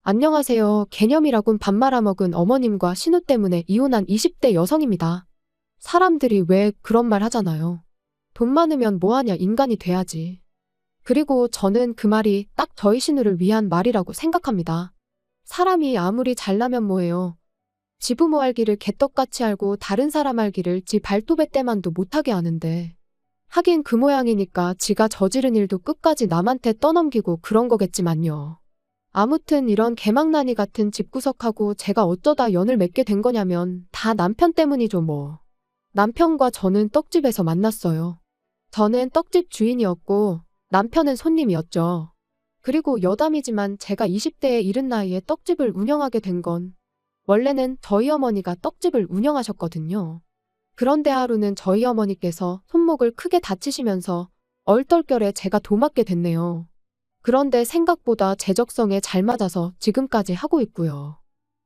안녕하세요. 개념이라곤 밥 말아먹은 어머님과 신우 때문에 이혼한 20대 여성입니다. 사람들이 왜 그런 말 하잖아요. 돈 많으면 뭐하냐 인간이 돼야지. 그리고 저는 그 말이 딱 저희 신우를 위한 말이라고 생각합니다. 사람이 아무리 잘나면 뭐해요. 지 부모 알기를 개떡같이 알고 다른 사람 알기를 지 발톱의 때만도 못하게 하는데. 하긴 그 모양이니까 지가 저지른 일도 끝까지 남한테 떠넘기고 그런 거겠지만요. 아무튼 이런 개망나니 같은 집구석하고 제가 어쩌다 연을 맺게 된 거냐면 다 남편 때문이죠 뭐. 남편과 저는 떡집에서 만났어요. 저는 떡집 주인이었고 남편은 손님이었죠. 그리고 여담이지만 제가 20대의 이른 나이에 떡집을 운영하게 된 건 원래는 저희 어머니가 떡집을 운영하셨거든요. 그런데 하루는 저희 어머니께서 손목을 크게 다치시면서 얼떨결에 제가 도맡게 됐네요. 그런데 생각보다 제 적성에 잘 맞아서 지금까지 하고 있고요.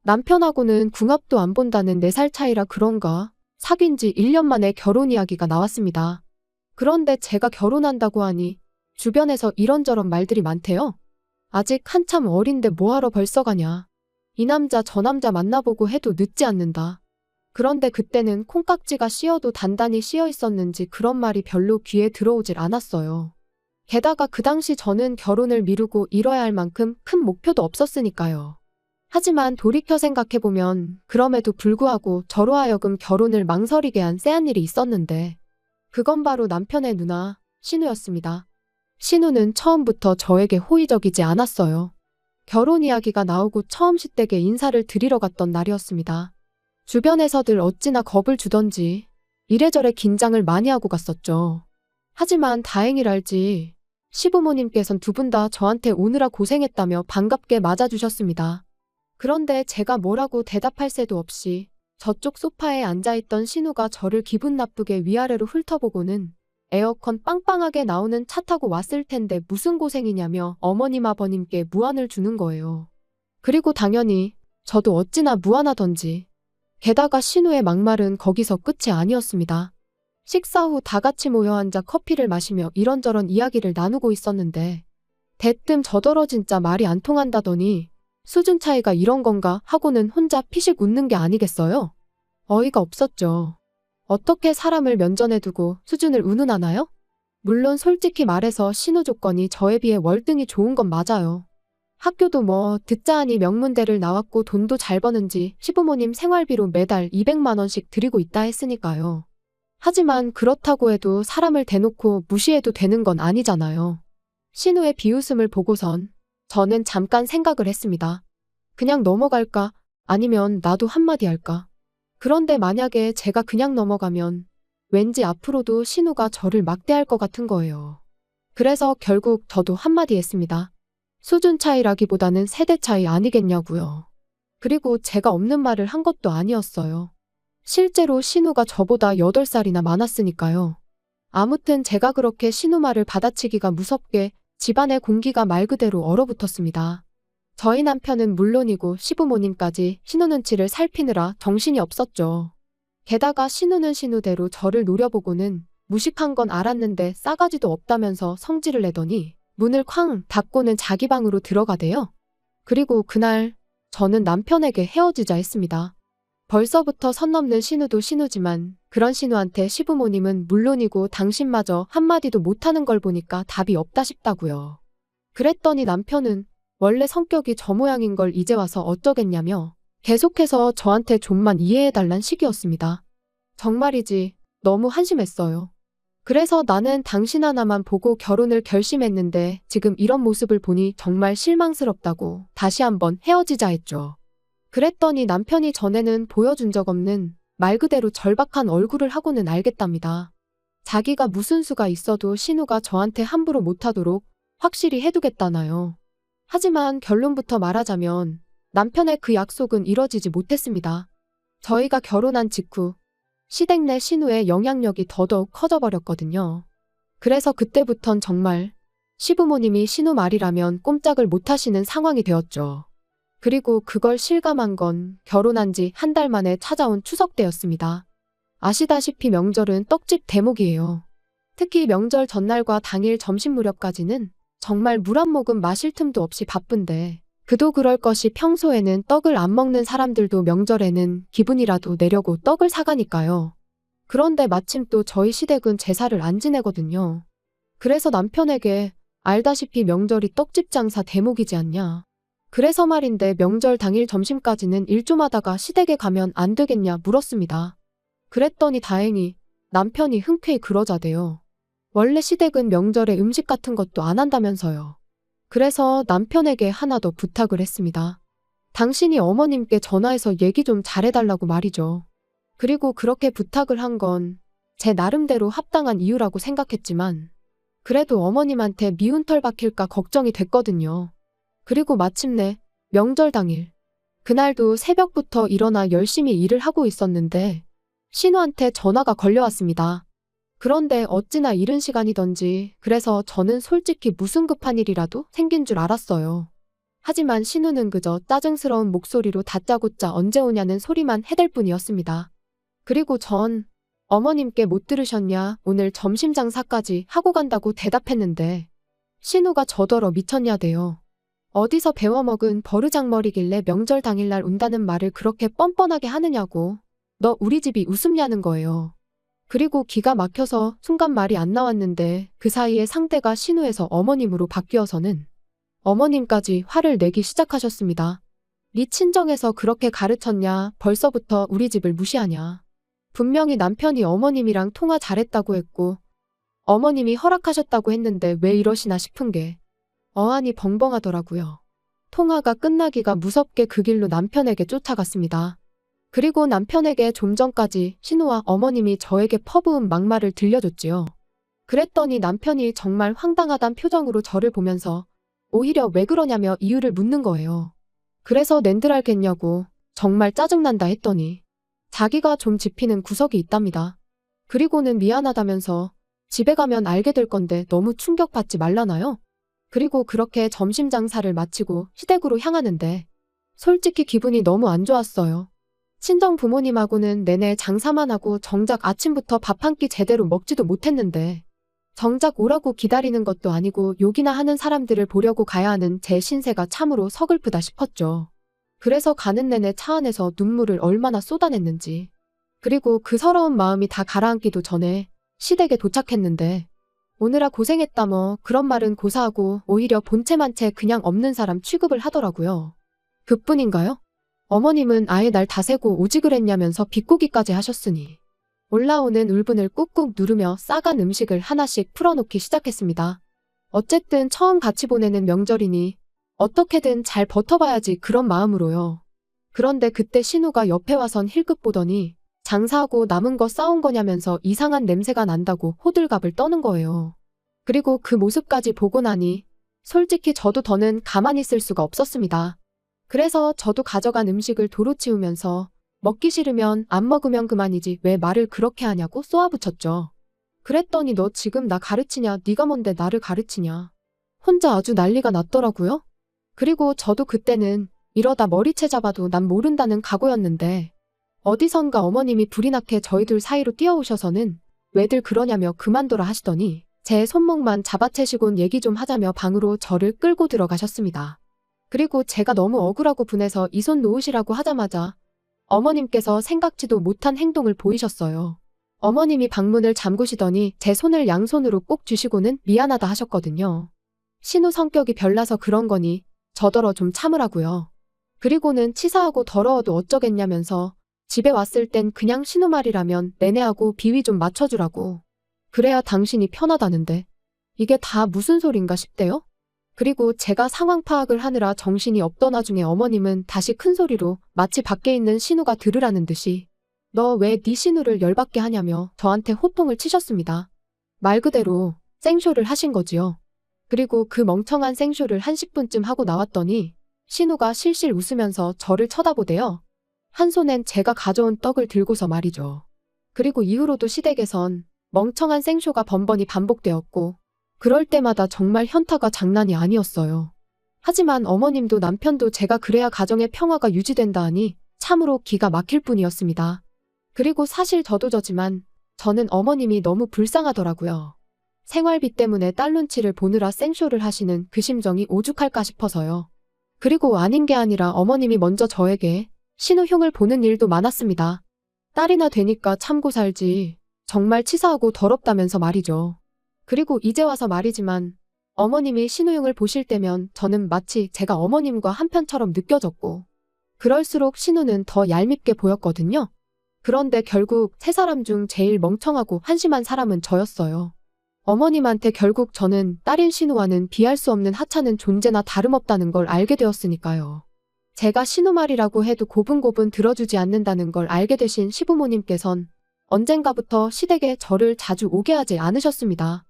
남편하고는 궁합도 안 본다는 4살 차이라 그런가 사귄 지 1년 만에 결혼 이야기가 나왔습니다. 그런데 제가 결혼한다고 하니 주변에서 이런저런 말들이 많대요. 아직 한참 어린데 뭐하러 벌써 가냐. 이 남자 저 남자 만나보고 해도 늦지 않는다. 그런데 그때는 콩깍지가 씌어도 단단히 씌어 있었는지 그런 말이 별로 귀에 들어오질 않았어요. 게다가 그 당시 저는 결혼을 미루고 이뤄야 할 만큼 큰 목표도 없었으니까요. 하지만 돌이켜 생각해보면 그럼에도 불구하고 저로 하여금 결혼을 망설이게 한 쎄한 일이 있었는데 그건 바로 남편의 누나, 신우였습니다. 신우는 처음부터 저에게 호의적이지 않았어요. 결혼 이야기가 나오고 처음 시댁에 인사를 드리러 갔던 날이었습니다. 주변에서들 어찌나 겁을 주던지 이래저래 긴장을 많이 하고 갔었죠. 하지만 다행이랄지 시부모님께선 두 분 다 저한테 오느라 고생했다며 반갑게 맞아주셨습니다. 그런데 제가 뭐라고 대답할 새도 없이 저쪽 소파에 앉아있던 신우가 저를 기분 나쁘게 위아래로 훑어보고는 에어컨 빵빵하게 나오는 차 타고 왔을 텐데 무슨 고생이냐며 어머님 아버님께 무안을 주는 거예요. 그리고 당연히 저도 어찌나 무안하던지. 게다가 신우의 막말은 거기서 끝이 아니었습니다. 식사 후 다 같이 모여 앉아 커피를 마시며 이런저런 이야기를 나누고 있었는데 대뜸 저더러 진짜 말이 안 통한다더니 수준 차이가 이런 건가 하고는 혼자 피식 웃는 게 아니겠어요? 어이가 없었죠. 어떻게 사람을 면전에 두고 수준을 운운하나요? 물론 솔직히 말해서 신우 조건이 저에 비해 월등히 좋은 건 맞아요. 학교도 뭐 듣자 하니 명문대를 나왔고 돈도 잘 버는지 시부모님 생활비로 매달 200만 원씩 드리고 있다 했으니까요. 하지만 그렇다고 해도 사람을 대놓고 무시해도 되는 건 아니잖아요. 신우의 비웃음을 보고선 저는 잠깐 생각을 했습니다. 그냥 넘어갈까? 아니면 나도 한마디 할까? 그런데 만약에 제가 그냥 넘어가면 왠지 앞으로도 신우가 저를 막대할 것 같은 거예요. 그래서 결국 저도 한마디 했습니다. 수준 차이라기보다는 세대 차이 아니겠냐고요. 그리고 제가 없는 말을 한 것도 아니었어요. 실제로 신우가 저보다 8살이나 많았으니까요. 아무튼 제가 그렇게 신우 말을 받아치기가 무섭게 집안의 공기가 말 그대로 얼어붙었습니다. 저희 남편은 물론이고 시부모님까지 신우 눈치를 살피느라 정신이 없었죠. 게다가 신우는 신우대로 저를 노려보고는 무식한 건 알았는데 싸가지도 없다면서 성질을 내더니 문을 쾅 닫고는 자기 방으로 들어가대요. 그리고 그날 저는 남편에게 헤어지자 했습니다. 벌써부터 선 넘는 신우도 신우지만 그런 신우한테 시부모님은 물론이고 당신마저 한마디도 못하는 걸 보니까 답이 없다 싶다고요. 그랬더니 남편은 원래 성격이 저 모양인 걸 이제 와서 어쩌겠냐며 계속해서 저한테 좀만 이해해달란 식이었습니다. 정말이지 너무 한심했어요. 그래서 나는 당신 하나만 보고 결혼을 결심했는데 지금 이런 모습을 보니 정말 실망스럽다고 다시 한번 헤어지자 했죠. 그랬더니 남편이 전에는 보여준 적 없는 말 그대로 절박한 얼굴을 하고는 알겠답니다. 자기가 무슨 수가 있어도 신우가 저한테 함부로 못하도록 확실히 해두겠다나요. 하지만 결론부터 말하자면 남편의 그 약속은 이뤄지지 못했습니다. 저희가 결혼한 직후 시댁 내 신우의 영향력이 더더욱 커져버렸거든요. 그래서 그때부턴 정말 시부모님이 신우 말이라면 꼼짝을 못하시는 상황이 되었죠. 그리고 그걸 실감한 건 결혼한 지 한 달 만에 찾아온 추석 때였습니다. 아시다시피 명절은 떡집 대목이에요. 특히 명절 전날과 당일 점심 무렵까지는 정말 물 한 모금 마실 틈도 없이 바쁜데 그도 그럴 것이 평소에는 떡을 안 먹는 사람들도 명절에는 기분이라도 내려고 떡을 사가니까요. 그런데 마침 또 저희 시댁은 제사를 안 지내거든요. 그래서 남편에게 알다시피 명절이 떡집 장사 대목이지 않냐. 그래서 말인데 명절 당일 점심까지는 일 좀 하다가 시댁에 가면 안 되겠냐 물었습니다. 그랬더니 다행히 남편이 흔쾌히 그러자대요. 원래 시댁은 명절에 음식 같은 것도 안 한다면서요. 그래서 남편에게 하나 더 부탁을 했습니다. 당신이 어머님께 전화해서 얘기 좀 잘해달라고 말이죠. 그리고 그렇게 부탁을 한 건 제 나름대로 합당한 이유라고 생각했지만 그래도 어머님한테 미운 털 박힐까 걱정이 됐거든요. 그리고 마침내 명절 당일 그날도 새벽부터 일어나 열심히 일을 하고 있었는데 신우한테 전화가 걸려왔습니다. 그런데 어찌나 이른 시간이던지 그래서 저는 솔직히 무슨 급한 일이라도 생긴 줄 알았어요. 하지만 신우는 그저 짜증스러운 목소리로 다짜고짜 언제 오냐는 소리만 해댈 뿐이었습니다. 그리고 전 어머님께 못 들으셨냐 오늘 점심 장사까지 하고 간다고 대답했는데 신우가 저더러 미쳤냐대요. 어디서 배워먹은 버르장머리길래 명절 당일날 온다는 말을 그렇게 뻔뻔하게 하느냐고. 너 우리 집이 우습냐는 거예요. 그리고 기가 막혀서 순간 말이 안 나왔는데 그 사이에 상대가 신우에서 어머님으로 바뀌어서는 어머님까지 화를 내기 시작하셨습니다. 네 친정에서 그렇게 가르쳤냐 벌써부터 우리 집을 무시하냐. 분명히 남편이 어머님이랑 통화 잘했다고 했고 어머님이 허락하셨다고 했는데 왜 이러시나 싶은 게 어안이 벙벙하더라고요. 통화가 끝나기가 무섭게 그 길로 남편에게 쫓아갔습니다. 그리고 남편에게 좀 전까지 신우와 어머님이 저에게 퍼부은 막말을 들려줬지요. 그랬더니 남편이 정말 황당하단 표정으로 저를 보면서 오히려 왜 그러냐며 이유를 묻는 거예요. 그래서 낸들 알겠냐고 정말 짜증난다 했더니 자기가 좀 짚히는 구석이 있답니다. 그리고는 미안하다면서 집에 가면 알게 될 건데 너무 충격받지 말라나요? 그리고 그렇게 점심 장사를 마치고 시댁으로 향하는데 솔직히 기분이 너무 안 좋았어요. 친정 부모님하고는 내내 장사만 하고 정작 아침부터 밥 한 끼 제대로 먹지도 못했는데 정작 오라고 기다리는 것도 아니고 욕이나 하는 사람들을 보려고 가야 하는 제 신세가 참으로 서글프다 싶었죠. 그래서 가는 내내 차 안에서 눈물을 얼마나 쏟아냈는지. 그리고 그 서러운 마음이 다 가라앉기도 전에 시댁에 도착했는데 오느라 고생했다 뭐 그런 말은 고사하고 오히려 본체만 채 그냥 없는 사람 취급을 하더라고요. 그뿐인가요? 어머님은 아예 날 다세고 오지 그랬냐면서 비꼬기까지 하셨으니 올라오는 울분을 꾹꾹 누르며 싸간 음식을 하나씩 풀어놓기 시작했습니다. 어쨌든 처음 같이 보내는 명절이니 어떻게든 잘 버텨봐야지 그런 마음으로요. 그런데 그때 신우가 옆에 와선 힐끗 보더니 장사하고 남은 거 싸온 거냐면서 이상한 냄새가 난다고 호들갑을 떠는 거예요. 그리고 그 모습까지 보고 나니 솔직히 저도 더는 가만히 있을 수가 없었습니다. 그래서 저도 가져간 음식을 도로 치우면서 먹기 싫으면 안 먹으면 그만이지 왜 말을 그렇게 하냐고 쏘아붙였죠. 그랬더니 너 지금 나 가르치냐 네가 뭔데 나를 가르치냐. 혼자 아주 난리가 났더라고요. 그리고 저도 그때는 이러다 머리채 잡아도 난 모른다는 각오였는데 어디선가 어머님이 불이 나게 저희 둘 사이로 뛰어오셔서는 왜들 그러냐며 그만둬라 하시더니 제 손목만 잡아채시곤 얘기 좀 하자며 방으로 저를 끌고 들어가셨습니다. 그리고 제가 너무 억울하고 분해서 이 손 놓으시라고 하자마자 어머님께서 생각지도 못한 행동을 보이셨어요. 어머님이 방문을 잠그시더니 제 손을 양손으로 꼭 쥐시고는 미안하다 하셨거든요. 신우 성격이 별나서 그런 거니 저더러 좀 참으라고요. 그리고는 치사하고 더러워도 어쩌겠냐면서 집에 왔을 땐 그냥 신우 말이라면 내내하고 비위 좀 맞춰주라고. 그래야 당신이 편하다는데 이게 다 무슨 소린가 싶대요. 그리고 제가 상황 파악을 하느라 정신이 없던 와중에 어머님은 다시 큰 소리로 마치 밖에 있는 신우가 들으라는 듯이 너 왜 네 신우를 열받게 하냐며 저한테 호통을 치셨습니다. 말 그대로 생쇼를 하신 거지요. 그리고 그 멍청한 생쇼를 한 10분쯤 하고 나왔더니 신우가 실실 웃으면서 저를 쳐다보대요. 한 손엔 제가 가져온 떡을 들고서 말이죠. 그리고 이후로도 시댁에선 멍청한 생쇼가 번번이 반복되었고 그럴 때마다 정말 현타가 장난이 아니었어요. 하지만 어머님도 남편도 제가 그래야 가정의 평화가 유지된다 하니 참으로 기가 막힐 뿐이었습니다. 그리고 사실 저도 저지만 저는 어머님이 너무 불쌍하더라고요. 생활비 때문에 딸 눈치를 보느라 생쇼를 하시는 그 심정이 오죽할까 싶어서요. 그리고 아닌 게 아니라 어머님이 먼저 저에게 신우흉을 보는 일도 많았습니다. 딸이나 되니까 참고 살지. 정말 치사하고 더럽다면서 말이죠. 그리고 이제 와서 말이지만 어머님이 신우흉을 보실 때면 저는 마치 제가 어머님과 한편처럼 느껴졌고 그럴수록 신우는 더 얄밉게 보였거든요. 그런데 결국 세 사람 중 제일 멍청하고 한심한 사람은 저였어요. 어머님한테 결국 저는 딸인 신우와는 비할 수 없는 하찮은 존재나 다름없다는 걸 알게 되었으니까요. 제가 신우 말이라고 해도 고분고분 들어주지 않는다는 걸 알게 되신 시부모님께선 언젠가부터 시댁에 저를 자주 오게 하지 않으셨습니다.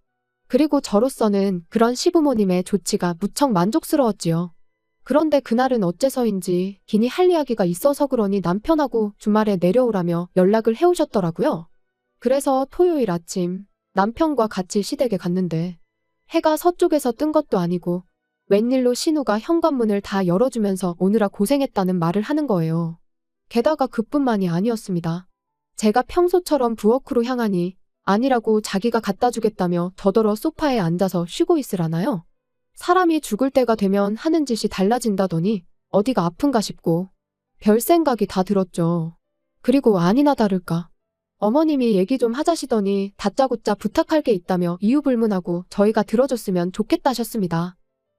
그리고 저로서는 그런 시부모님의 조치가 무척 만족스러웠지요. 그런데 그날은 어째서인지 기니 할 이야기가 있어서 그러니 남편하고 주말에 내려오라며 연락을 해오셨더라고요. 그래서 토요일 아침 남편과 같이 시댁에 갔는데 해가 서쪽에서 뜬 것도 아니고 웬일로 신우가 현관문을 다 열어주면서 오느라 고생했다는 말을 하는 거예요. 게다가 그뿐만이 아니었습니다. 제가 평소처럼 부엌으로 향하니 아니라고 자기가 갖다 주겠다며 더더러 소파에 앉아서 쉬고 있으라나요? 사람이 죽을 때가 되면 하는 짓이 달라진다더니 어디가 아픈가 싶고 별 생각이 다 들었죠. 그리고 아니나 다를까 어머님이 얘기 좀 하자시더니 다짜고짜 부탁할 게 있다며 이유 불문하고 저희가 들어줬으면 좋겠다셨습니다.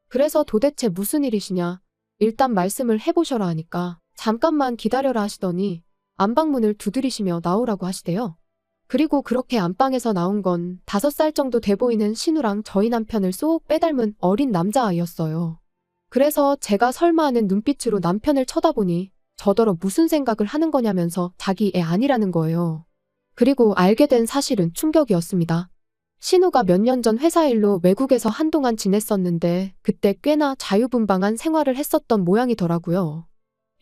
그래서 도대체 무슨 일이시냐 일단 말씀을 해보셔라 하니까 잠깐만 기다려라 하시더니 안방문을 두드리시며 나오라고 하시대요. 그리고 그렇게 안방에서 나온 건 5살 정도 돼 보이는 신우랑 저희 남편을 쏙 빼닮은 어린 남자아이였어요. 그래서 제가 설마 하는 눈빛으로 남편을 쳐다보니 저더러 무슨 생각을 하는 거냐면서 자기 애 아니라는 거예요. 그리고 알게 된 사실은 충격이었습니다. 신우가 몇 년 전 회사 일로 외국에서 한동안 지냈었는데 그때 꽤나 자유분방한 생활을 했었던 모양이더라고요.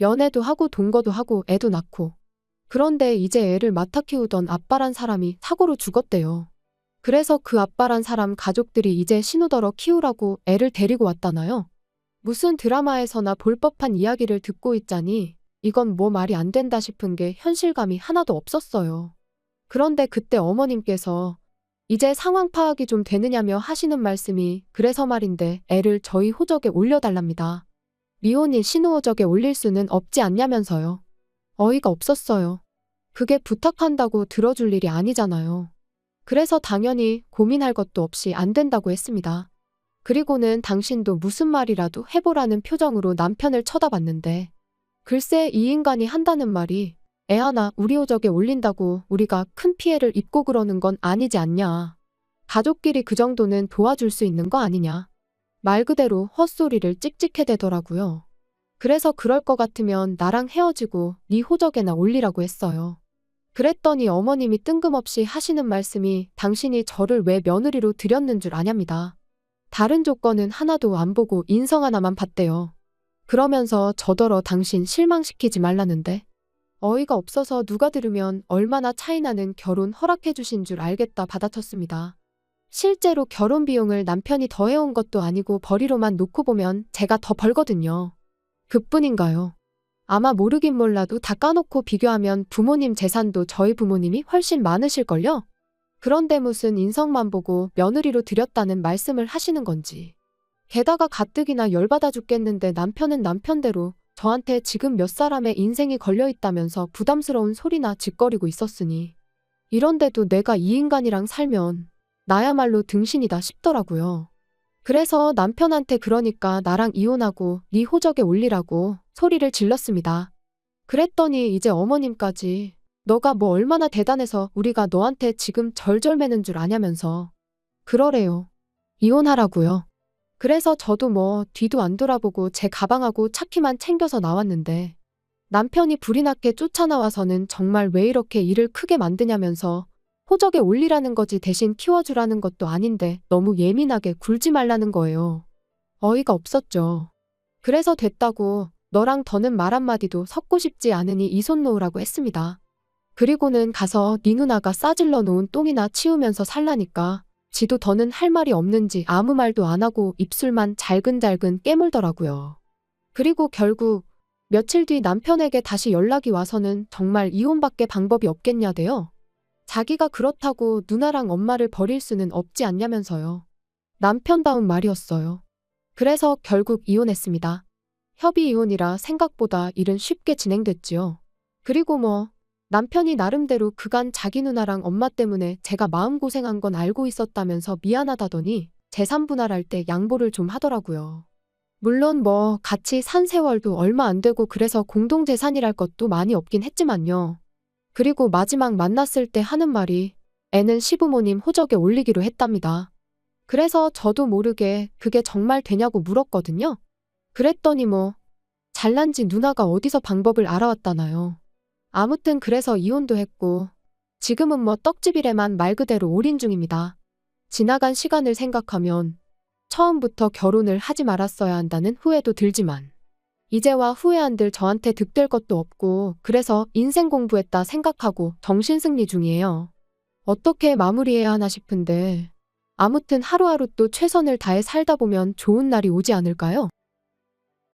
연애도 하고 동거도 하고 애도 낳고. 그런데 이제 애를 맡아 키우던 아빠란 사람이 사고로 죽었대요. 그래서 그 아빠란 사람 가족들이 이제 신우더러 키우라고 애를 데리고 왔다나요? 무슨 드라마에서나 볼 법한 이야기를 듣고 있자니 이건 뭐 말이 안 된다 싶은 게 현실감이 하나도 없었어요. 그런데 그때 어머님께서 이제 상황 파악이 좀 되느냐며 하시는 말씀이 그래서 말인데 애를 저희 호적에 올려달랍니다. 미혼인 신우 호적에 올릴 수는 없지 않냐면서요. 어이가 없었어요. 그게 부탁한다고 들어줄 일이 아니잖아요. 그래서 당연히 고민할 것도 없이 안 된다고 했습니다. 그리고는 당신도 무슨 말이라도 해보라는 표정으로 남편을 쳐다봤는데 글쎄 이 인간이 한다는 말이 애 하나 우리 호적에 올린다고 우리가 큰 피해를 입고 그러는 건 아니지 않냐. 가족끼리 그 정도는 도와줄 수 있는 거 아니냐. 말 그대로 헛소리를 찍찍해대더라고요. 그래서 그럴 것 같으면 나랑 헤어지고 네 호적에나 올리라고 했어요. 그랬더니 어머님이 뜬금없이 하시는 말씀이 당신이 저를 왜 며느리로 들였는 줄 아냐입니다. 다른 조건은 하나도 안 보고 인성 하나만 봤대요. 그러면서 저더러 당신 실망시키지 말라는데 어이가 없어서 누가 들으면 얼마나 차이나는 결혼 허락해 주신 줄 알겠다 받아쳤습니다. 실제로 결혼 비용을 남편이 더해온 것도 아니고 벌이로만 놓고 보면 제가 더 벌거든요. 그뿐인가요? 아마 모르긴 몰라도 다 까놓고 비교하면 부모님 재산도 저희 부모님이 훨씬 많으실걸요? 그런데 무슨 인성만 보고 며느리로 들였다는 말씀을 하시는 건지. 게다가 가뜩이나 열받아 죽겠는데 남편은 남편대로 저한테 지금 몇 사람의 인생이 걸려있다면서 부담스러운 소리나 짓거리고 있었으니 이런데도 내가 이 인간이랑 살면 나야말로 등신이다 싶더라고요. 그래서 남편한테 그러니까 나랑 이혼하고 네 호적에 올리라고 소리를 질렀습니다. 그랬더니 이제 어머님까지 너가 뭐 얼마나 대단해서 우리가 너한테 지금 절절매는 줄 아냐면서 그러래요. 이혼하라고요. 그래서 저도 뭐 뒤도 안 돌아보고 제 가방하고 차키만 챙겨서 나왔는데 남편이 불이 나게 쫓아나와서는 정말 왜 이렇게 일을 크게 만드냐면서 호적에 올리라는 거지 대신 키워주라는 것도 아닌데 너무 예민하게 굴지 말라는 거예요. 어이가 없었죠. 그래서 됐다고 너랑 더는 말 한마디도 섞고 싶지 않으니 이 손 놓으라고 했습니다. 그리고는 가서 네 누나가 싸질러 놓은 똥이나 치우면서 살라니까 지도 더는 할 말이 없는지 아무 말도 안 하고 입술만 잘근잘근 깨물더라고요. 그리고 결국 며칠 뒤 남편에게 다시 연락이 와서는 정말 이혼밖에 방법이 없겠냐대요. 자기가 그렇다고 누나랑 엄마를 버릴 수는 없지 않냐면서요. 남편다운 말이었어요. 그래서 결국 이혼했습니다. 협의 이혼이라 생각보다 일은 쉽게 진행됐지요. 그리고 남편이 나름대로 그간 자기 누나랑 엄마 때문에 제가 마음고생한 건 알고 있었다면서 미안하다더니 재산 분할할 때 양보를 좀 하더라고요. 물론 같이 산 세월도 얼마 안 되고 그래서 공동재산이랄 것도 많이 없긴 했지만요. 그리고 마지막 만났을 때 하는 말이 애는 시부모님 호적에 올리기로 했답니다. 그래서 저도 모르게 그게 정말 되냐고 물었거든요. 그랬더니 잘난지 누나가 어디서 방법을 알아왔다나요. 아무튼 그래서 이혼도 했고 지금은 떡집이래만 말 그대로 올인 중입니다. 지나간 시간을 생각하면 처음부터 결혼을 하지 말았어야 한다는 후회도 들지만 이제와 후회한들 저한테 득될 것도 없고 그래서 인생 공부했다 생각하고 정신승리 중이에요. 어떻게 마무리해야 하나 싶은데 아무튼 하루하루 또 최선을 다해 살다 보면 좋은 날이 오지 않을까요?